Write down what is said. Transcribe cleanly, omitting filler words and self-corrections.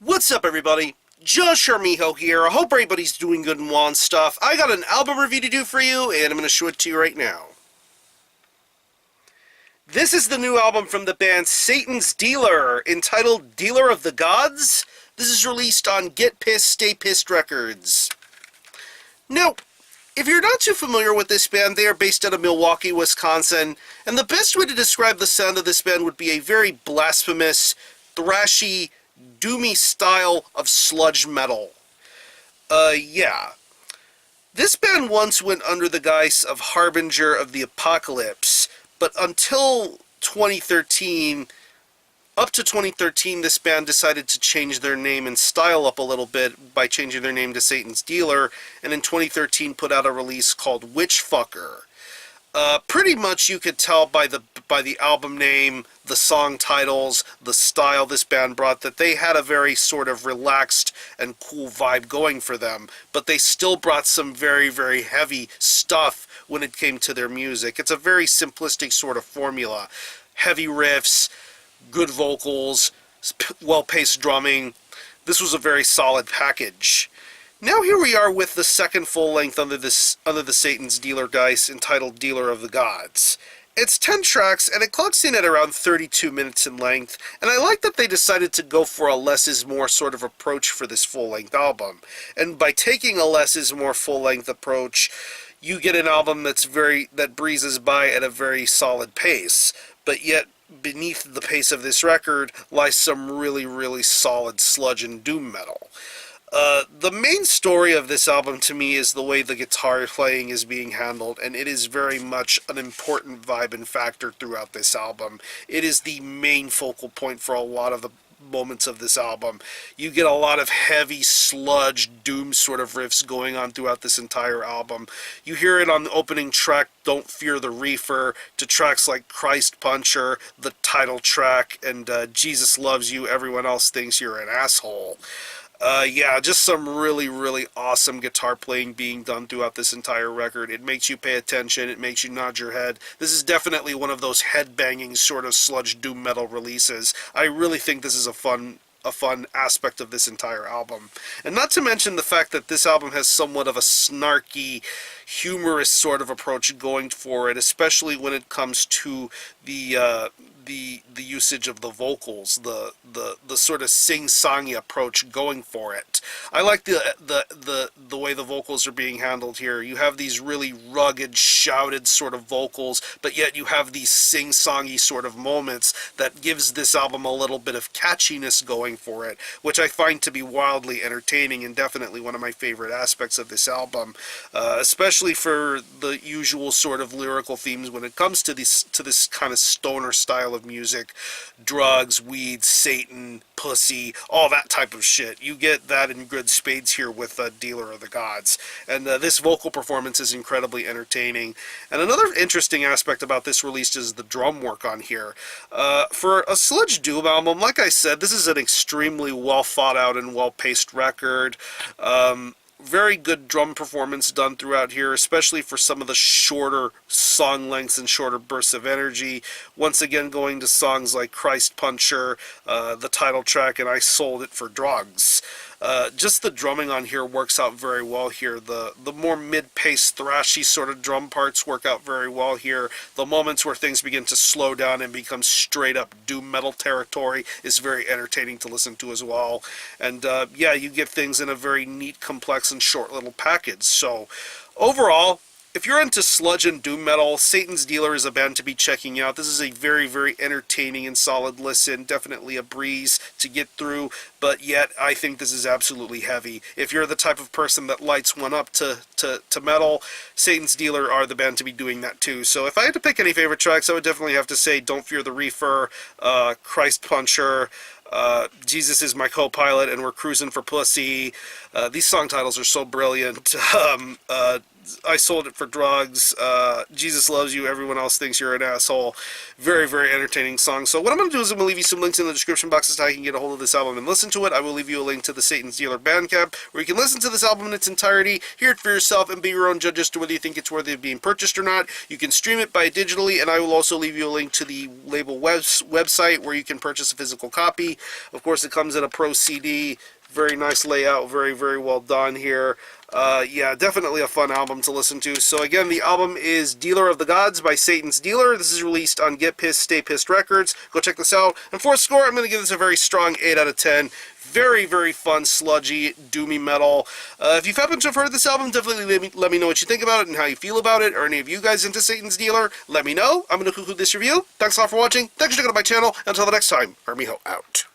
What's up, everybody? Josh Armijo here. I hope everybody's doing good and well and stuff. I got an album review to do for you, and I'm going to show it to you right now. This is the new album from the band Satan's Dealer, entitled Dealer of the Gods. This is released on Get Pissed, Stay Pissed Records. Now, if you're not too familiar with this band, they are based out of Milwaukee, Wisconsin, and the best way to describe the sound of this band would be a very blasphemous, thrashy, doomy style of sludge metal. Yeah. This band once went under the guise of Harbinger of the Apocalypse, but until 2013, up to 2013, this band decided to change their name and style up a little bit by changing their name to Satan's Dealer, and in 2013 put out a release called Witchfucker. Pretty much you could tell by the album name, the song titles, the style this band brought, that they had a very sort of relaxed and cool vibe going for them, but they still brought some very, very heavy stuff when it came to their music. It's a very simplistic sort of formula. Heavy riffs, good vocals, well-paced drumming. This was a very solid package. Now here we are with the second full-length under the Satan's Dealer dice, entitled Dealer of the Gods. It's 10 tracks, and it clocks in at around 32 minutes in length, and I like that they decided to go for a less is more sort of approach for this full-length album. And by taking a less is more full-length approach, you get an album that breezes by at a very solid pace, but yet beneath the pace of this record lies some really, really solid sludge and doom metal. The main story of this album to me is the way the guitar playing is being handled, and it is very much an important vibe and factor throughout this album. It is the main focal point for a lot of the moments of this album. You get a lot of heavy sludge, doom sort of riffs going on throughout this entire album. You hear it on the opening track, Don't Fear the Reefer, to tracks like Christ Puncher, the title track, and Jesus Loves You, Everyone Else Thinks You're an Asshole. Yeah, just some really, really awesome guitar playing being done throughout this entire record. It makes you pay attention, it makes you nod your head. This is definitely one of those head-banging sort of sludge doom metal releases. I really think this is a fun aspect of this entire album. And not to mention the fact that this album has somewhat of a snarky, humorous sort of approach going for it, especially when it comes to the usage of the vocals, the sort of sing-songy approach going for it. I like the way the vocals are being handled here. You have these really rugged, shouted sort of vocals, but yet you have these sing-songy sort of moments that gives this album a little bit of catchiness going for it, which I find to be wildly entertaining and definitely one of my favorite aspects of this album, especially for the usual sort of lyrical themes when it comes to this kind of stoner style of music. Drugs, weed, Satan, pussy, all that type of shit. You get that in good spades here with Dealer of the Gods. And this vocal performance is incredibly entertaining. And another interesting aspect about this release is the drum work on here. For a sludge doom album, like I said, this is an extremely well thought out and well paced record. Very good drum performance done throughout here, especially for some of the shorter song lengths and shorter bursts of energy. Once again, going to songs like Christ Puncher, the title track, and I Sold It for Drugs. Just the drumming on here works out very well here. The more mid-paced, thrashy sort of drum parts work out very well here. The moments where things begin to slow down and become straight-up doom metal territory is very entertaining to listen to as well. And yeah, you get things in a very neat, complex, and short little package. So overall, if you're into sludge and doom metal, Satan's Dealer is a band to be checking out. This is a very, very entertaining and solid listen. Definitely a breeze to get through, but yet I think this is absolutely heavy. If you're the type of person that lights one up to metal, Satan's Dealer are the band to be doing that too. So if I had to pick any favorite tracks, I would definitely have to say Don't Fear the Reefer, Christ Puncher, Jesus Is My Co-Pilot, and We're Cruising for Pussy. These song titles are so brilliant. I sold it for drugs, Jesus loves you, everyone else thinks you're an asshole. Very, very entertaining song. So what I'm going to do is I'm going to leave you some links in the description box as to how you can get a hold of this album and listen to it. I will leave you a link to the Satan's Dealer Bandcamp, where you can listen to this album in its entirety, hear it for yourself, and be your own judge as to whether you think it's worthy of being purchased or not. You can stream it by digitally, and I will also leave you a link to the label website where you can purchase a physical copy. Of course, it comes in a Pro CD. Very nice layout, very, very well done here. Yeah, definitely a fun album to listen to. So again, the album is Dealer of the Gods by Satan's Dealer. This is released on Get Pissed, Stay Pissed Records. Go check this out. And for a score, I'm going to give this a very strong 8 out of 10. Very, very fun, sludgy, doomy metal. If you happen to have heard this album, definitely let me know what you think about it and how you feel about it. Or any of you guys into Satan's Dealer, let me know. I'm going to conclude this review. Thanks a lot for watching. Thanks for checking out my channel. Until the next time, Armijo out.